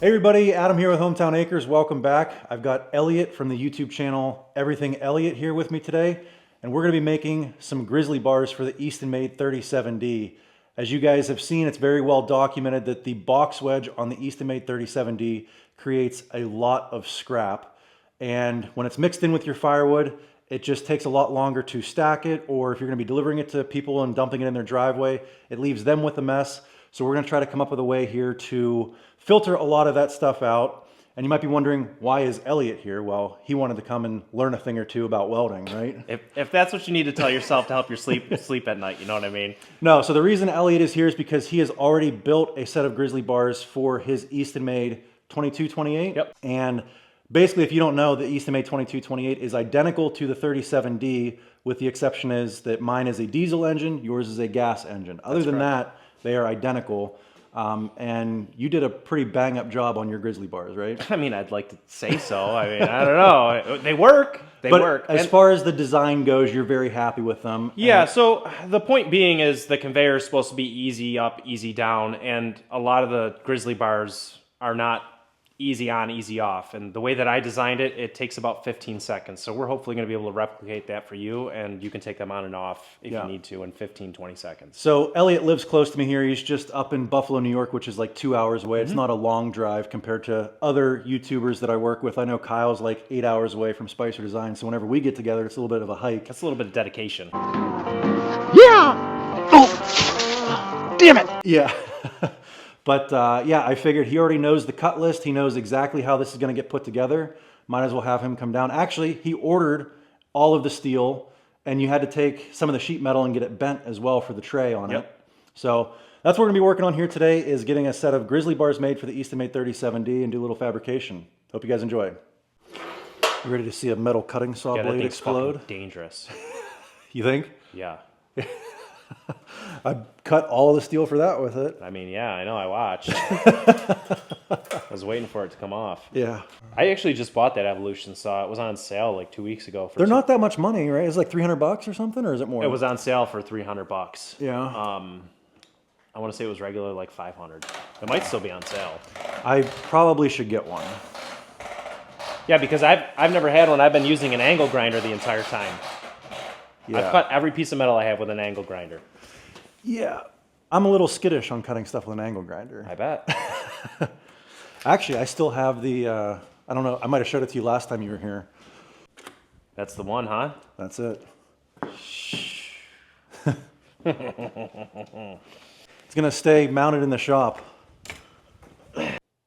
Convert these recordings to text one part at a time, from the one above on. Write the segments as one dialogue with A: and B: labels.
A: Hey everybody, Adam here with Hometown Acres. Welcome back. I've got Elliot from the YouTube channel Everything Elliot here with me today, and we're going to be making some grizzly bars for the Easton Made 37D. As you guys have seen, it's very well documented that the box wedge on the Easton Made 37D creates a lot of scrap, and when it's mixed in with your firewood, it just takes a lot longer to stack it, or if you're going to be delivering it to people and dumping it in their driveway, it leaves them with a mess. So we're going to try to come up with a way here to filter a lot of that stuff out. And you might be wondering, why is Elliot here? Well, he wanted to come and learn a thing or two about welding, right?
B: If that's what you need to tell yourself to help you sleep at night, you know what I mean?
A: No, so the reason Elliot is here is because he has already built a set of grizzly bars for his Easton Made 2228.
B: Yep.
A: And basically, if you don't know, the Easton Made 2228 is identical to the 37D, with the exception is that mine is a diesel engine, yours is a gas engine. Other than that, they are identical. And you did a pretty bang up job on your grizzly bars, right?
B: I mean, I'd like to say so. I mean, I don't know. They work. They work.
A: As far as the design goes, you're very happy with them.
B: Yeah, so the point being is the conveyor is supposed to be easy up, easy down, and a lot of the grizzly bars are not easy on, easy off. And the way that I designed it, it takes about 15 seconds. So we're hopefully going to be able to replicate that for you, and you can take them on and off if you need to in 15, 20 seconds.
A: So Elliot lives close to me here. He's just up in Buffalo, New York, which is like 2 hours away. It's not a long drive compared to other YouTubers that I work with. I know Kyle's like 8 hours away from Spicer Design. So whenever we get together, it's a little bit of a hike.
B: That's a little bit of dedication.
A: Yeah! Oh! Damn it! Yeah. But yeah, I figured he already knows the cut list. He knows exactly how this is going to get put together. Might as well have him come down. Actually, he ordered all of the steel, and you had to take some of the sheet metal and get it bent as well for the tray on it. So that's what we're going to be working on here today, is getting a set of grizzly bars made for the Easton Made 37D and do a little fabrication. Hope you guys enjoy. You ready to see a metal cutting saw blade explode?
B: Dangerous.
A: You think?
B: Yeah.
A: I cut all the steel for that with it.
B: I mean, yeah, I know, I watched. I was waiting for it to come off.
A: Yeah.
B: I actually just bought that Evolution saw. It was on sale like 2 weeks ago.
A: They're not that much money, right? It's like $300 or something, or is it more?
B: It was on sale for $300.
A: Yeah.
B: I want to say it was regular like $500. It might still be on sale.
A: I probably should get one.
B: Yeah, because I've never had one. I've been using an angle grinder the entire time.
A: Yeah.
B: I've cut every piece of metal I have with an angle grinder.
A: Yeah. I'm a little skittish on cutting stuff with an angle grinder.
B: I bet.
A: Actually, I still have the, I don't know, I might have showed it to you last time you were here.
B: That's the one, huh?
A: That's it. It's going to stay mounted in the shop.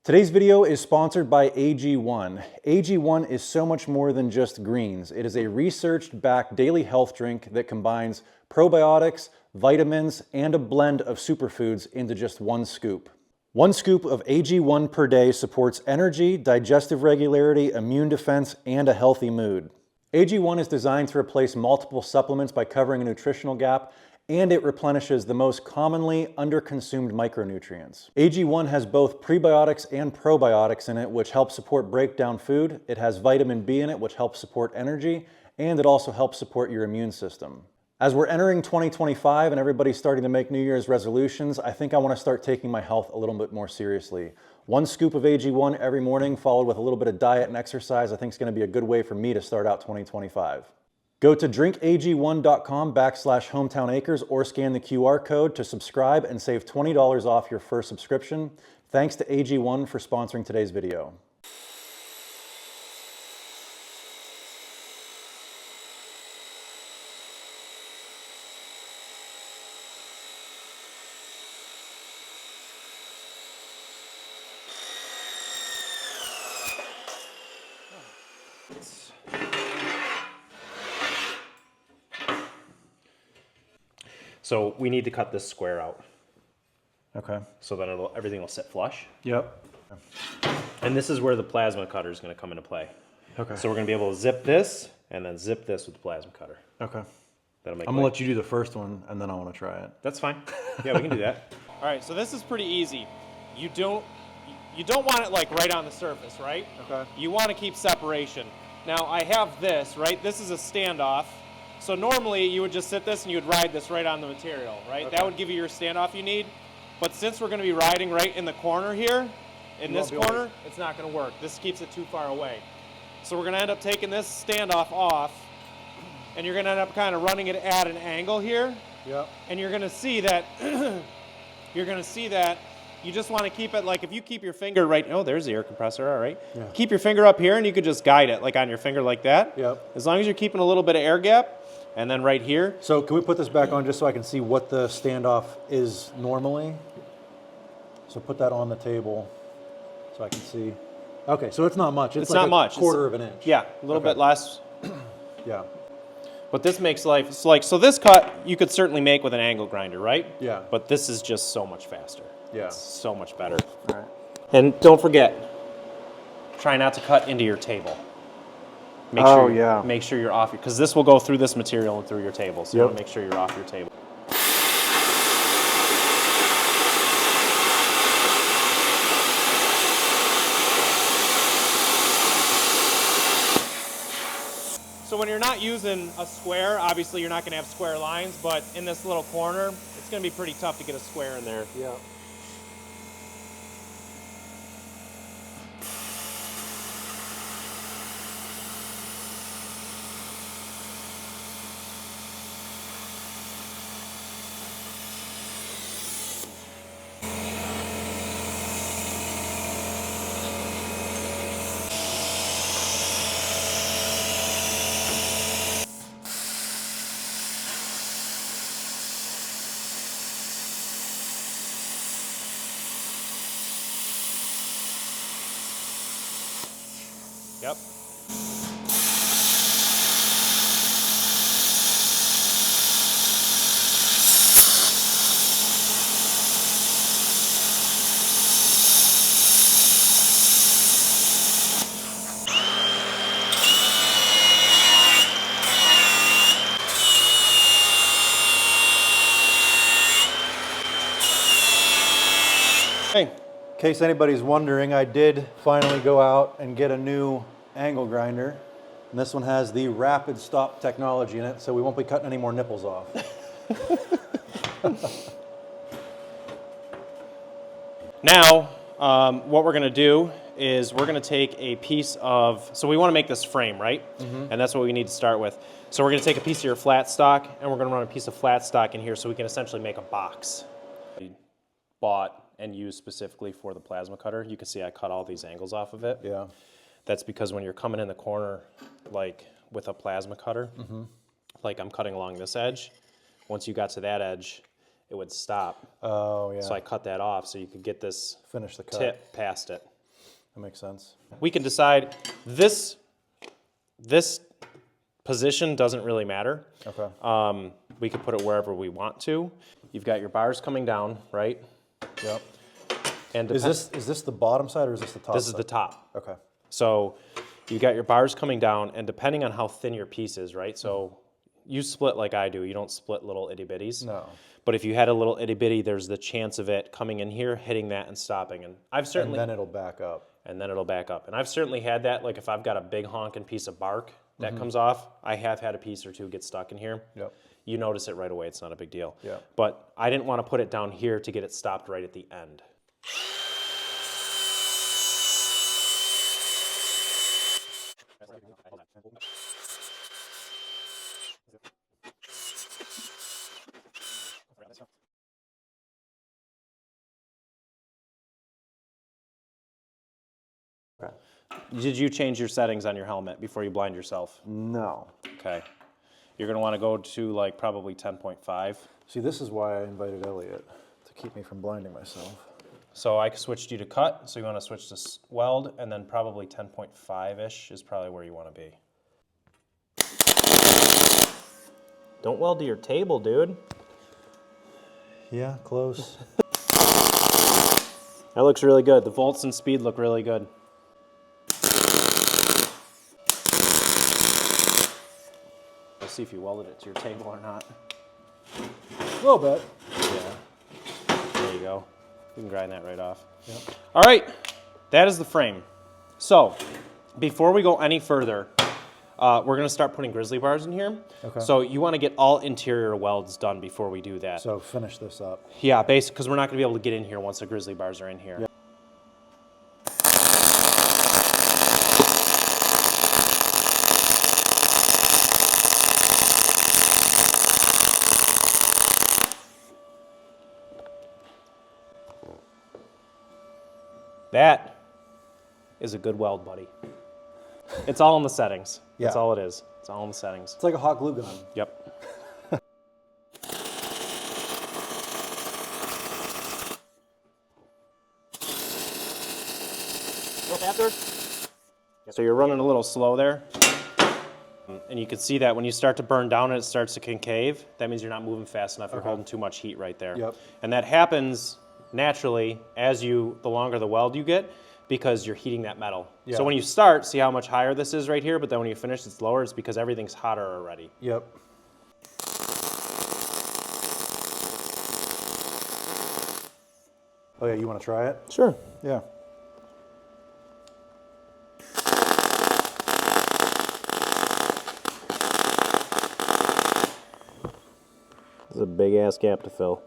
A: Today's video is sponsored by AG1. AG1 is so much more than just greens. It is a research-backed daily health drink that combines probiotics, vitamins, and a blend of superfoods into just one scoop. One scoop of AG1 per day supports energy, digestive regularity, immune defense, and a healthy mood. AG1 is designed to replace multiple supplements by covering a nutritional gap, and it replenishes the most commonly underconsumed micronutrients. AG1 has both prebiotics and probiotics in it, which help support breakdown food. It has vitamin B in it, which helps support energy, and it also helps support your immune system. As we're entering 2025 and everybody's starting to make New Year's resolutions, I think I want to start taking my health a little bit more seriously. One scoop of AG1 every morning, followed with a little bit of diet and exercise, I think is going to be a good way for me to start out 2025. Go to drinkag1.com/hometownacres or scan the QR code to subscribe and save $20 off your first subscription. Thanks to AG1 for sponsoring today's video.
B: So we need to cut this square out.
A: Okay.
B: So that everything will sit flush.
A: Yep.
B: And this is where the plasma cutter is going to come into play.
A: Okay.
B: So we're going to be able to zip this and then zip this with the plasma cutter.
A: Okay.
B: That'll make
A: I'm going to let you do the first one, and then I want to try it.
B: That's fine. Yeah, we can do that.
C: All right, so this is pretty easy. You don't want it like right on the surface, right?
A: Okay.
C: You want to keep separation. Now I have this, right? This is a standoff. So normally you would just sit this and you would ride this right on the material, right?
A: Okay.
C: That would give you your standoff you need. But since we're going to be riding right in the corner here, in this corner, it's not going to work. This keeps it too far away. So we're going to end up taking this standoff off, and you're going to end up kind of running it at an angle here.
A: Yep.
C: And you're going to see that you just want to keep it like if you keep your finger right. Oh, there's the air compressor. All right.
A: Yeah.
C: Keep your finger up here, and you could just guide it like on your finger like that.
A: Yep.
C: As long as you're keeping a little bit of air gap, and then right here.
A: So can we put this back on just so I can see what the standoff is normally? So put that on the table so I can see. Okay, so it's not much. It's like
C: not much.
A: Quarter of an inch.
C: Yeah, a little bit less.
A: Yeah.
C: But this makes life, it's like, so this cut you could certainly make with an angle grinder, right?
A: Yeah.
C: But this is just so much faster.
A: Yeah.
C: It's so much better.
A: All right.
C: And don't forget, try not to cut into your table. Make sure you're off, because this will go through this material and through your table. So you want to make sure you're off your table. So when you're not using a square, obviously you're not going to have square lines, but in this little corner, it's going to be pretty tough to get a square in there.
A: Yeah.
C: Yep.
A: Hey, in case anybody's wondering, I did finally go out and get a new angle grinder. And this one has the rapid stop technology in it, so we won't be cutting any more nipples off.
C: Now, what we're going to do is we're going to take a piece of, so we want to make this frame, right? And that's what we need to start with. So we're going to take a piece of your flat stock, and we're going to run a piece of flat stock in here so we can essentially make a box. We bought and used specifically for the plasma cutter. You can see I cut all these angles off of it.
A: Yeah.
C: That's because when you're coming in the corner, like with a plasma cutter, like I'm cutting along this edge, once you got to that edge, it would stop.
A: Oh, yeah.
C: So I cut that off so you could get this
A: Finish the cut.
C: tip past it.
A: That makes sense.
C: We can decide this position doesn't really matter.
A: Okay.
C: We can put it wherever we want to. You've got your bars coming down, right?
A: Yep.
C: And
A: Is this the bottom side or is this the top
C: this
A: side?
C: is the top.
A: Okay.
C: So you got your bars coming down, and depending on how thin your piece is, right? So you split like I do. You don't split little itty bitties.
A: No.
C: But if you had a little itty bitty, there's the chance of it coming in here, hitting that, and stopping. And I've certainly
A: And then it'll back up.
C: And then it'll back up. And I've certainly had that. Like if I've got a big honking piece of bark that comes off, I have had a piece or two get stuck in here.
A: Yep.
C: You notice it right away. It's not a big deal.
A: Yeah.
C: But I didn't want to put it down here to get it stopped right at the end. Did you change your settings on your helmet before you blind yourself?
A: No.
C: Okay. You're going to want to go to like probably 10.5.
A: See, this is why I invited Elliot, to keep me from blinding myself.
C: So I switched you to cut, so you want to switch to weld, and then probably 10.5-ish is probably where you want to be. Don't weld to your table, dude.
A: Yeah, close.
C: That looks really good. The volts and speed look really good. Let's see if you welded it to your table or not.
A: A little bit.
C: Yeah. There you go. You can grind that right off.
A: Yep.
C: All right. That is the frame. So, before we go any further, we're going to start putting grizzly bars in here.
A: Okay.
C: So you want to get all interior welds done before we do that.
A: So finish this up.
C: Yeah, basically, because we're not going to be able to get in here once the grizzly bars are in here.
A: Yeah.
C: That is a good weld, buddy. It's all in the settings.
A: Yeah.
C: That's all it is. It's all in the settings.
A: It's like a hot glue gun.
C: Yep. Go faster. So you're running a little slow there. And you can see that when you start to burn down and it starts to concave, that means you're not moving fast enough. You're holding too much heat right there.
A: Yep.
C: And that happens naturally the longer the weld you get, because you're heating that metal.
A: Yeah.
C: So when you start, see how much higher this is right here, but then when you finish it's lower, it's because everything's hotter already.
A: Yep. Oh yeah, you want to try it?
C: Sure.
A: Yeah.
C: This is a big ass gap to fill.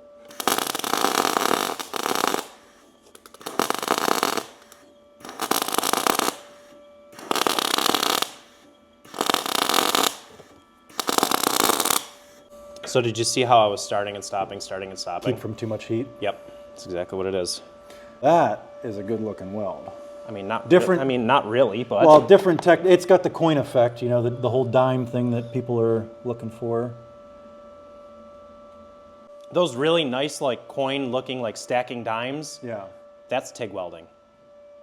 C: So did you see how I was starting and stopping?
A: Keep from too much heat.
C: Yep, that's exactly what it is.
A: That is a good looking weld.
C: I mean, not
A: Different-
C: I mean, not really, but
A: Well, different tech. It's got the coin effect, you know, the whole dime thing that people are looking for.
C: those really nice, like coin-looking, like stacking dimes.
A: Yeah.
C: That's TIG welding.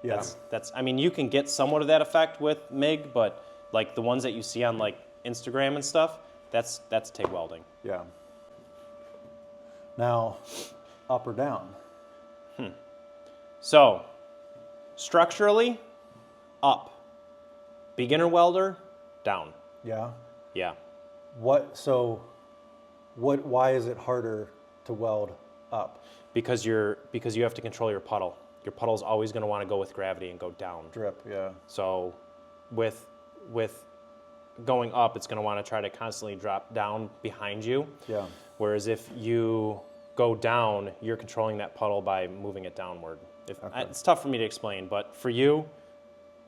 A: Yeah.
C: That's. I mean, you can get somewhat of that effect with MIG, but like the ones that you see on like Instagram and stuff, that's TIG welding.
A: Yeah. Now, up or down?
C: So, structurally, up. Beginner welder, down.
A: Yeah.
C: Yeah.
A: Why is it harder to weld up?
C: Because you have to control your puddle. Your puddle's always going to want to go with gravity and go down.
A: Drip, yeah.
C: So, with going up, it's going to want to try to constantly drop down behind you.
A: Yeah.
C: Whereas if you go down, you're controlling that puddle by moving it downward. It's tough for me to explain, but for you,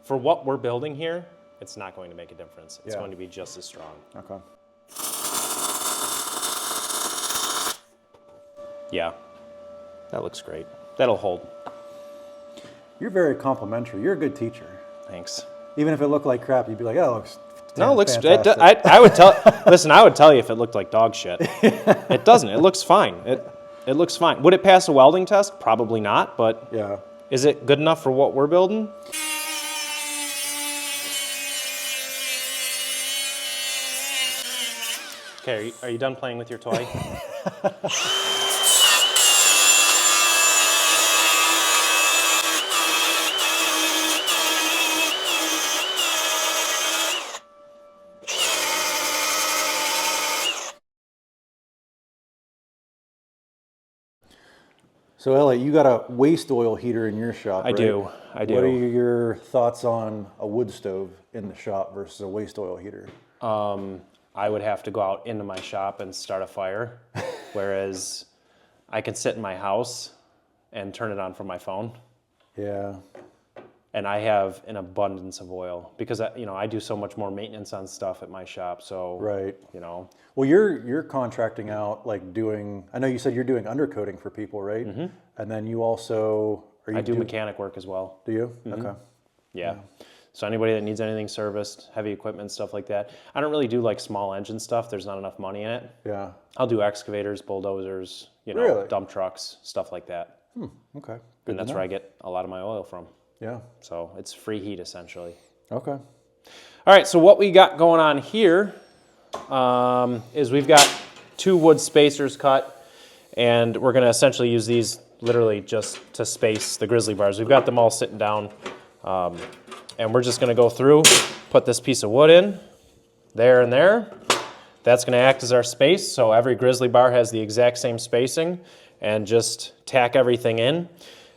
C: for what we're building here, it's not going to make a difference. It's
A: Yeah.
C: going to be just as strong.
A: Okay.
C: Yeah, that looks great. That'll hold.
A: You're very complimentary. You're a good teacher.
C: Thanks.
A: Even if it looked like crap, you'd be like, "Oh, it looks
C: No, it looks.
A: fantastic."
C: I would tell. Listen, I would tell you if it looked like dog shit. It doesn't. It looks fine. It looks fine. Would it pass a welding test? Probably not. But
A: Yeah.
C: is it good enough for what we're building? Okay, are you done playing with your toy?
A: So, Elliot, you got a waste oil heater in your shop,
C: I
A: right?
C: do. I do.
A: What are your thoughts on a wood stove in the shop versus a waste oil heater?
C: I would have to go out into my shop and start a fire, whereas I can sit in my house and turn it on from my phone.
A: Yeah.
C: And I have an abundance of oil because I do so much more maintenance on stuff at my shop. So
A: Right.
C: Well,
A: you're contracting out, like doing. I know you said you're doing undercoating for people, right? Mm-hmm. And then you also
C: I do mechanic work as well.
A: Do you? Mm-hmm. Okay.
C: Yeah. So anybody that needs anything serviced, heavy equipment, stuff like that. I don't really do like small engine stuff. There's not enough money in it.
A: Yeah.
C: I'll do excavators, bulldozers,
A: Really?
C: dump trucks, stuff like that.
A: Okay. Good
C: And that's
A: to
C: where
A: know.
C: I get a lot of my oil from.
A: Yeah.
C: So it's free heat essentially.
A: Okay.
C: All right, so what we got going on here is we've got 2 wood spacers cut, and we're going to essentially use these literally just to space the grizzly bars. We've got them all sitting down, and we're just going to go through, put this piece of wood in, there and there. That's going to act as our space, so every grizzly bar has the exact same spacing, and just tack everything in.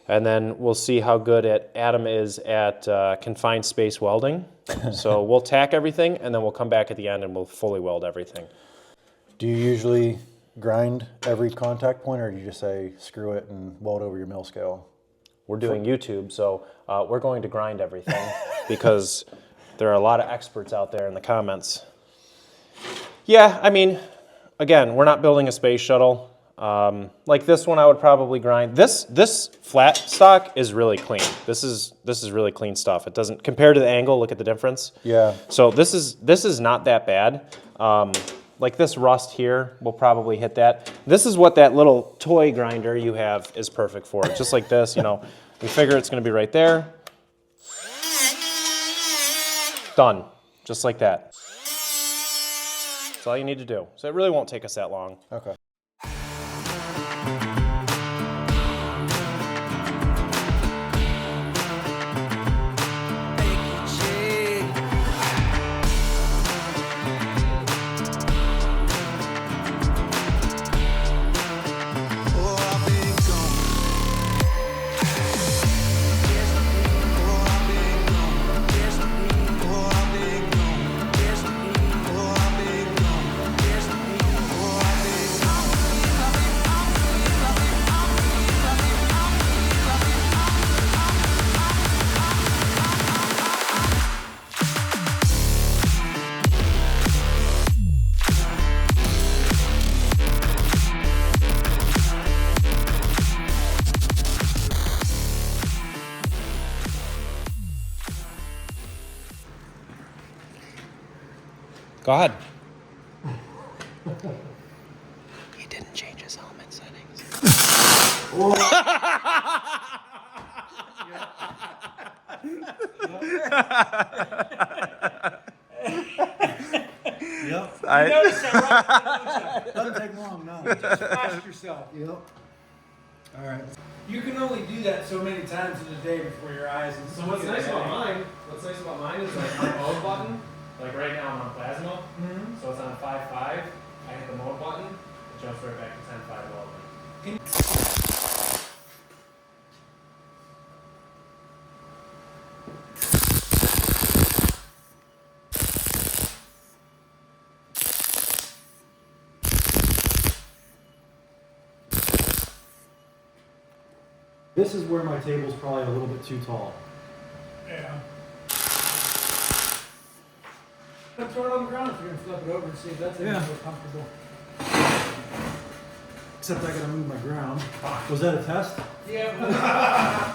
C: And then we'll see how good Adam is at confined space welding. So we'll tack everything, and then we'll come back at the end and we'll fully weld everything.
A: Do you usually grind every contact point, or do you just say screw it and weld over your mill scale?
C: We're doing YouTube, so we're going to grind everything because there are a lot of experts out there in the comments. Yeah, I mean, again, we're not building a space shuttle. Like this one I would probably grind. This flat stock is really clean. This is really clean stuff. It doesn't, compared to the angle, look at the difference.
A: Yeah.
C: So this is not that bad. Like this rust here will probably hit that. This is what that little toy grinder you have is perfect for. Just like this, you know, we figure it's gonna be right there. Done, just like that. That's all you need to do. So it really won't take us that long.
A: Okay.
C: Go ahead. He didn't change his helmet settings.
D: Yep.
E: You noticed that, right?
D: Doesn't take long, no.
E: You just flashed yourself.
D: Yep. All right.
E: You can only do that so many times in a day before your eyes. And
C: So what's nice about mine is like my mode button. Like right now I'm on plasma,
E: Mhm.
C: so it's on 5.5. I hit the mode button, it jumps right back to 10.5 welding.
D: This is where my table's probably a little bit too tall.
E: Yeah. Throw it on the ground if you're gonna flip it over and see if that's any more comfortable.
D: Except I gotta move my ground. Was that a test?
E: Yeah.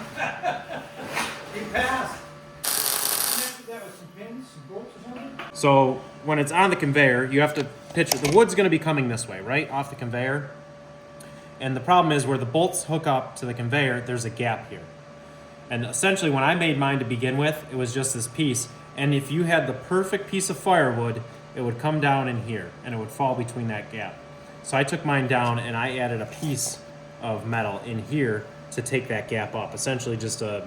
E: You passed. Connected that with some pins, some bolts or something?
C: So when it's on the conveyor, you have to picture, the wood's gonna be coming this way, right? Off the conveyor. And the problem is where the bolts hook up to the conveyor, there's a gap here. And essentially when I made mine to begin with, it was just this piece. And if you had the perfect piece of firewood, it would come down in here and it would fall between that gap. So I took mine down and I added a piece of metal in here to take that gap up. Essentially just a,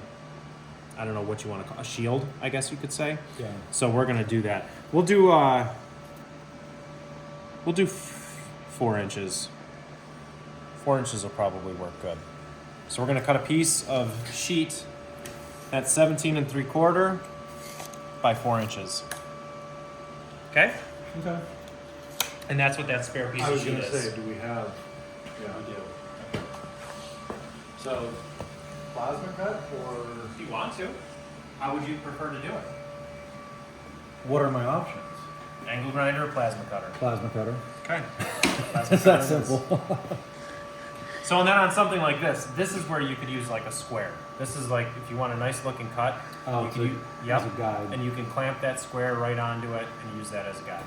C: I don't know what you want to call a shield, I guess you could say.
D: Yeah.
C: So we're gonna do that. We'll do 4 inches. 4 inches will probably work good. So we're gonna cut a piece of sheet at 17 3/4 by 4 inches. Okay?
D: Okay.
C: And that's what that spare piece
D: I
C: of
D: was
C: sheet
D: gonna
C: is.
D: say, do we have? Yeah,
C: We do.
D: So, plasma cut or?
C: If you want to, how would you prefer to do it?
D: What are my options?
C: Angle grinder or plasma cutter?
D: Plasma cutter.
C: Okay.
D: It's that simple.
C: So and then on something like this is where you could use like a square. This is like if you want a nice looking cut,
D: Oh,
C: you
D: so
C: can
D: as a guide.
C: and you can clamp that square right onto it and use that as a guide.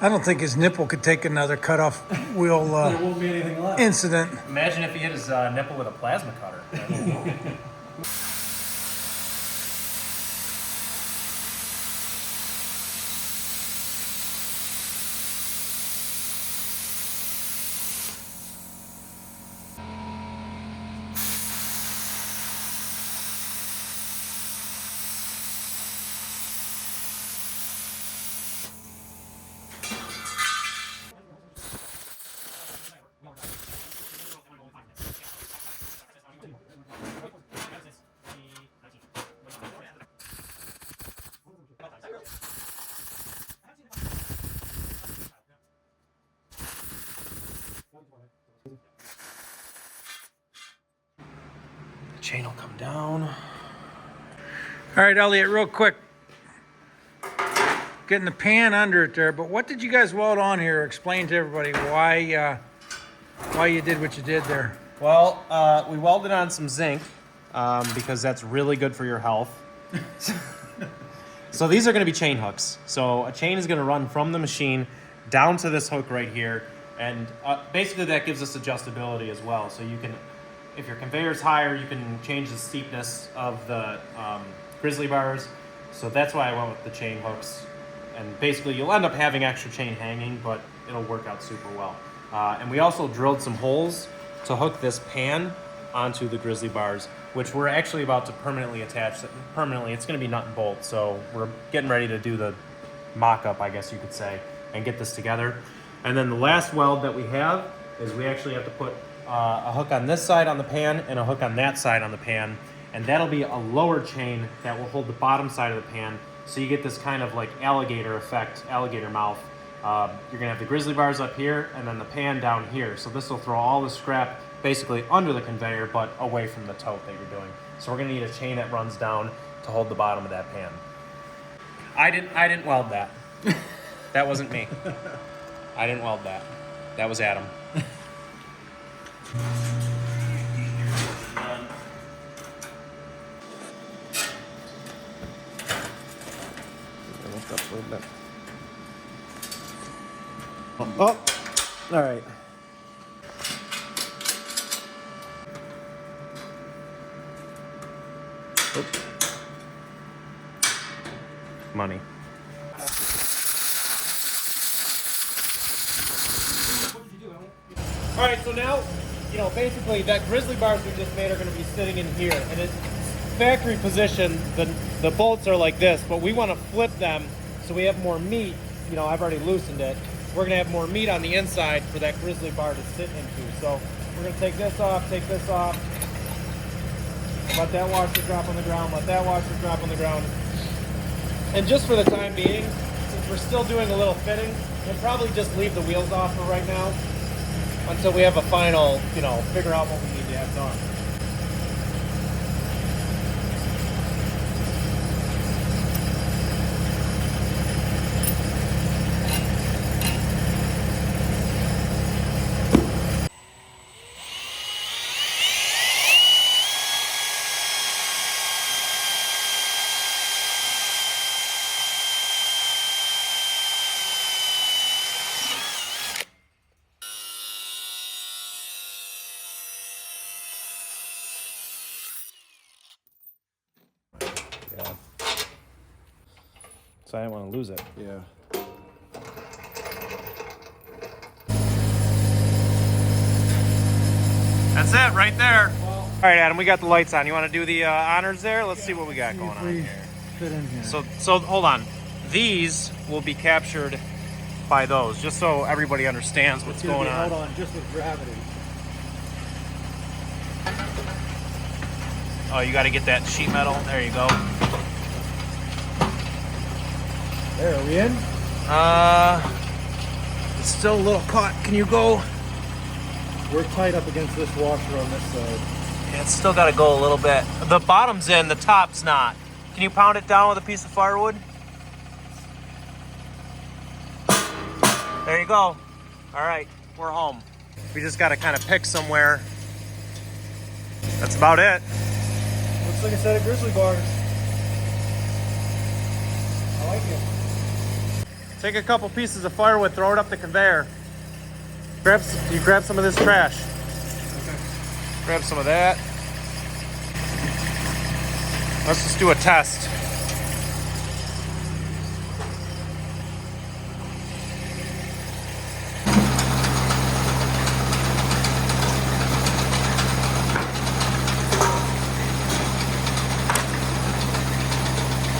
E: I don't think his nipple could take another cutoff wheel
D: There won't be anything left.
E: incident.
C: Imagine if he hit his nipple with a plasma cutter. Chain will come down.
E: All right, Elliot, real quick. Getting the pan under it there, but what did you guys weld on here? Explain to everybody why why you did what you did there.
C: Well, we welded on some zinc because that's really good for your health. So these are going to be chain hooks. So a chain is going to run from the machine down to this hook right here. And basically that gives us adjustability as well. So you can, if your conveyor is higher, you can change the steepness of the grizzly bars. So that's why I went with the chain hooks. And basically you'll end up having extra chain hanging, but it'll work out super well. And we also drilled some holes to hook this pan onto the grizzly bars, which we're actually about to permanently attach. Permanently, it's going to be nut and bolt. So we're getting ready to do the mock-up, I guess you could say, and get this together. And then the last weld that we have is we actually have to put a hook on this side on the pan and a hook on that side on the pan. And that'll be a lower chain that will hold the bottom side of the pan. So you get this kind of like alligator effect, alligator mouth. You're gonna have the grizzly bars up here and then the pan down here. So this will throw all the scrap basically under the conveyor, but away from the tote that you're doing. So we're gonna need a chain that runs down to hold the bottom of that pan. I didn't weld that. That wasn't me. I didn't weld that. That was Adam. Lift up a little bit. Oh, all right. Oops. Money. All right, so now, basically that grizzly bars we just made are going to be sitting in here, and it's factory position. The bolts are like this, but we want to flip them so we have more meat. I've already loosened it. We're going to have more meat on the inside for that grizzly bar to sit into. So we're going to take this off, let that washer drop on the ground, let that washer drop on the ground. And just for the time being, since we're still doing a little fitting, we'll probably just leave the wheels off for right now until we have a final, figure out what we need to have done. So I didn't want to lose it.
A: Yeah.
C: That's it right there. All right, Adam, we got the lights on. You want to do the honors there? Let's see what we got going on here.
D: Fit in here.
C: So hold on. These will be captured by those, just so everybody understands what's going on.
D: Hold on, just with gravity.
C: Oh, you got to get that sheet metal. There you go.
D: There, are we in?
C: It's still a little caught. Can you go?
D: We're tight up against this washer on this side.
C: Yeah, it's still got to go a little bit. The bottom's in, the top's not. Can you pound it down with a piece of firewood? There you go. All right, we're home. We just got to kind of pick somewhere. That's about it.
D: Looks like a set of grizzly bars. I like it.
C: Take a couple pieces of firewood, throw it up the conveyor. You grab some of this trash.
D: Okay.
C: Grab some of that. Let's just do a test.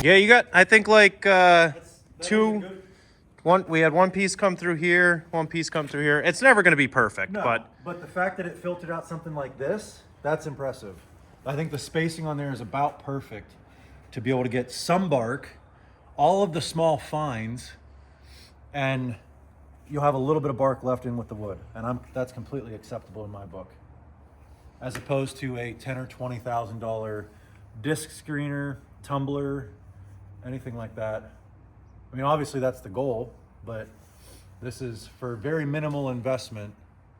C: Yeah, you got, I think, like we had one piece come through here, one piece come through here. It's never going to be perfect,
D: No, but the fact that it filtered out something like this, that's impressive. I think the spacing on there is about perfect to be able to get some bark, all of the small fines, and you'll have a little bit of bark left in with the wood. And that's completely acceptable in my book. As opposed to a $10,000 or $20,000 disc screener, tumbler, anything like that. I mean, obviously that's the goal, but this is for very minimal investment.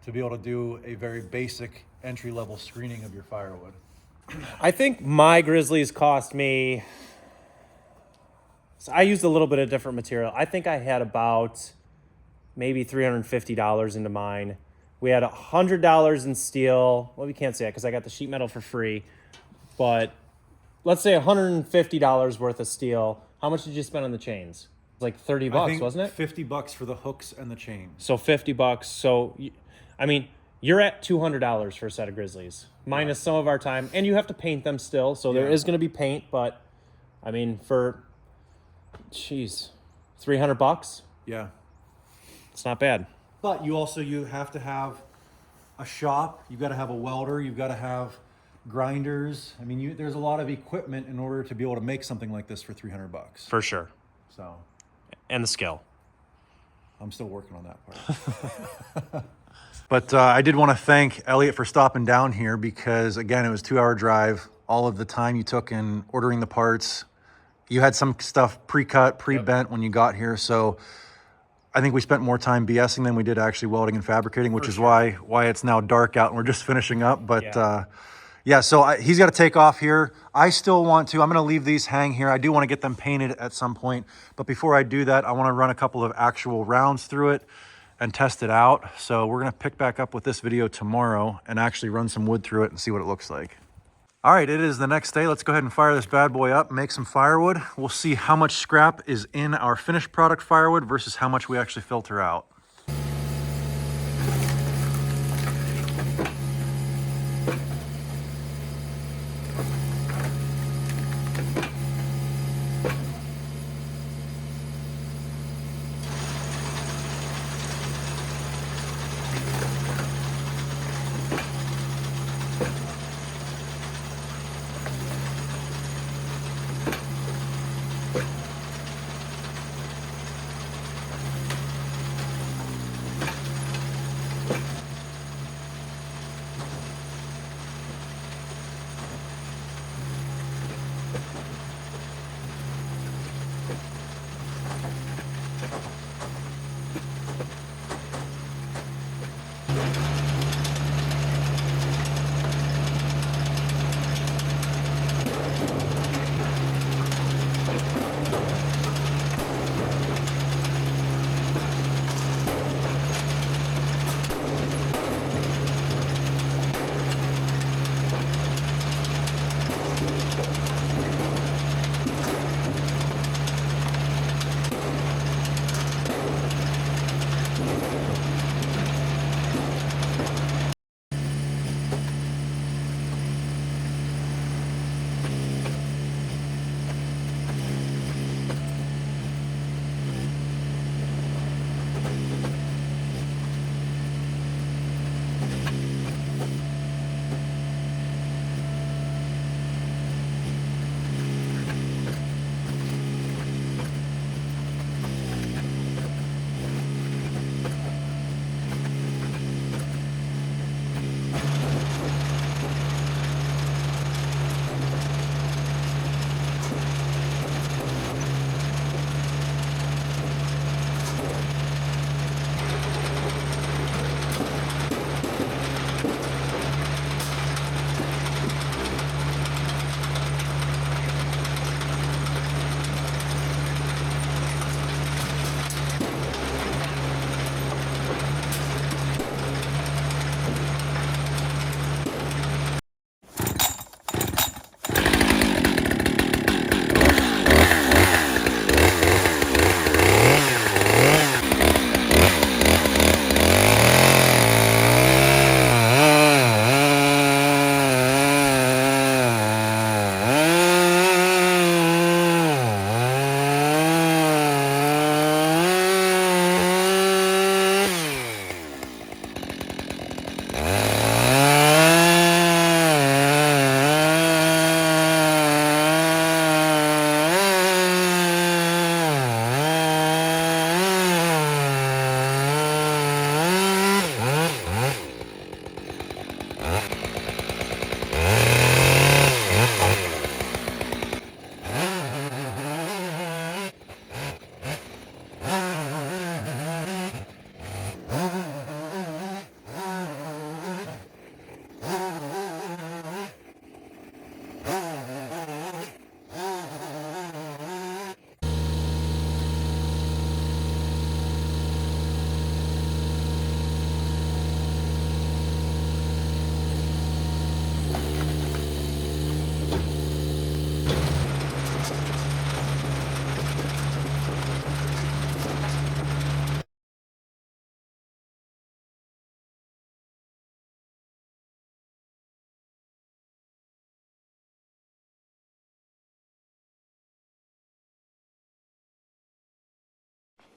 D: to be able to do a very basic entry-level screening of your firewood?
C: I think my grizzlies cost me, so I used a little bit of different material. I think I had about maybe $350 into mine. We had $100 in steel. Well, we can't say that because I got the sheet metal for free. But let's say $150 worth of steel. How much did you spend on the chains? It was like 30
D: I
C: bucks,
D: think
C: wasn't it?
D: $50 for the hooks and the chain.
C: So 50 bucks. So, I mean, you're at $200 for a set of grizzlies, minus some of our time. And you have to paint them still. So there is going to be paint. But, I mean, for, geez, 300 bucks?
D: Yeah.
C: It's not bad.
D: But you have to have a shop. You've got to have a welder. You've got to have grinders. I mean, there's a lot of equipment in order to be able to make something like this for 300 bucks.
C: For sure.
D: So
C: And the skill.
D: I'm still working on that part. But I did want to thank Elliot for stopping down here because, again, it was a 2-hour drive. All of the time you took in ordering the parts. You had some stuff pre-cut, pre-bent when you got here. So I think we spent more time BSing than we did actually welding and fabricating, which is why it's now dark out and we're just finishing up. But yeah, so he's got to take off here. I still want to. I'm going to leave these hang here. I do want to get them painted at some point. But before I do that, I want to run a couple of actual rounds through it and test it out. So we're going to pick back up with this video tomorrow and actually run some wood through it and see what it looks like. All right, it is the next day. Let's go ahead and fire this bad boy up, make some firewood. We'll see how much scrap is in our finished product firewood versus how much we actually filter out.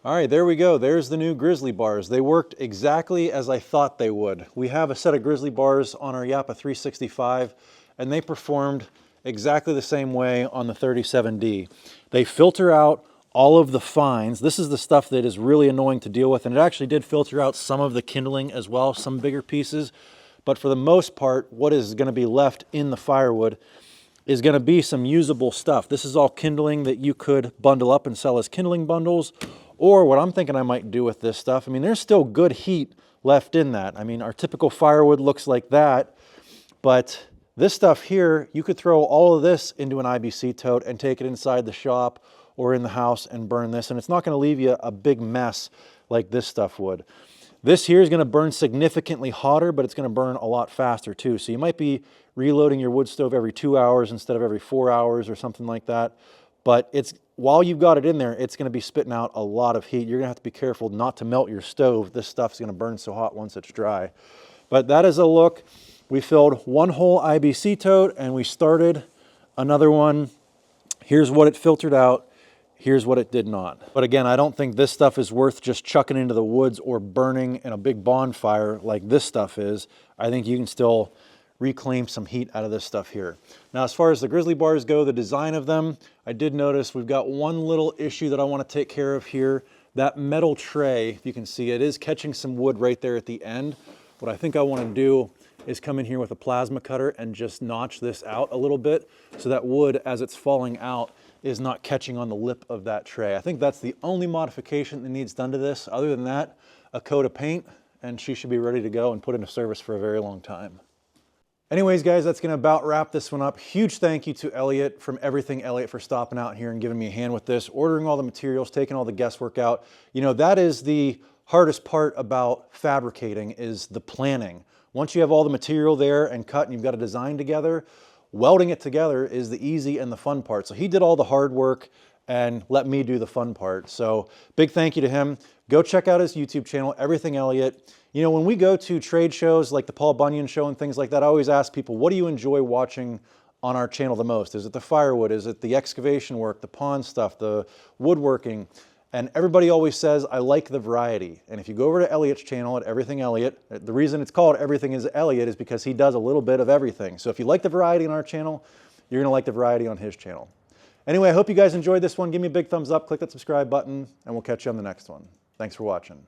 A: All right, there we go. There's the new grizzly bars. They worked exactly as I thought they would. We have a set of grizzly bars on our Yappa 365, and they performed exactly the same way on the 37D. They filter out all of the fines. This is the stuff that is really annoying to deal with, and it actually did filter out some of the kindling as well, some bigger pieces. But for the most part, what is going to be left in the firewood is going to be some usable stuff. This is all kindling that you could bundle up and sell as kindling bundles. Or what I'm thinking I might do with this stuff, I mean, there's still good heat left in that. I mean, our typical firewood looks like that, but this stuff here, you could throw all of this into an IBC tote and take it inside the shop or in the house and burn this, and it's not gonna leave you a big mess like this stuff would. This here is gonna burn significantly hotter, but it's gonna burn a lot faster too. So you might be reloading your wood stove every 2 hours instead of every 4 hours or something like that. But while you've got it in there, it's gonna be spitting out a lot of heat. You're gonna have to be careful not to melt your stove. This stuff's gonna burn so hot once it's dry. But that is a look. We filled one whole IBC tote and we started another one. Here's what it filtered out. Here's what it did not. But again, I don't think this stuff is worth just chucking into the woods or burning in a big bonfire like this stuff is. I think you can still reclaim some heat out of this stuff here. Now, as far as the grizzly bars go, the design of them, I did notice we've got one little issue that I want to take care of here. That metal tray, if you can see, it is catching some wood right there at the end. What I think I want to do is come in here with a plasma cutter and just notch this out a little bit so that wood, as it's falling out, is not catching on the lip of that tray. I think that's the only modification that needs done to this. Other than that, a coat of paint, and she should be ready to go and put into service for a very long time. Anyways, guys, that's gonna about wrap this one up. Huge thank you to Elliot from Everything Elliot for stopping out here and giving me a hand with this, ordering all the materials, taking all the guesswork out. You know, that is the hardest part about fabricating, is the planning. Once you have all the material there and cut and you've got a design together, welding it together is the easy and the fun part. So he did all the hard work and let me do the fun part. So big thank you to him. Go check out his YouTube channel, Everything Elliot. You know, when we go to trade shows like the Paul Bunyan show and things like that, I always ask people, what do you enjoy watching on our channel the most? Is it the firewood? Is it the excavation work, the pond stuff, the woodworking? And everybody always says, I like the variety. And if you go over to Elliot's channel at Everything Elliot, the reason it's called Everything is Elliot is because he does a little bit of everything. So if you like the variety on our channel, you're gonna like the variety on his channel. Anyway, I hope you guys enjoyed this one. Give me a big thumbs up, click that subscribe button, and we'll catch you on the next one. Thanks for watching.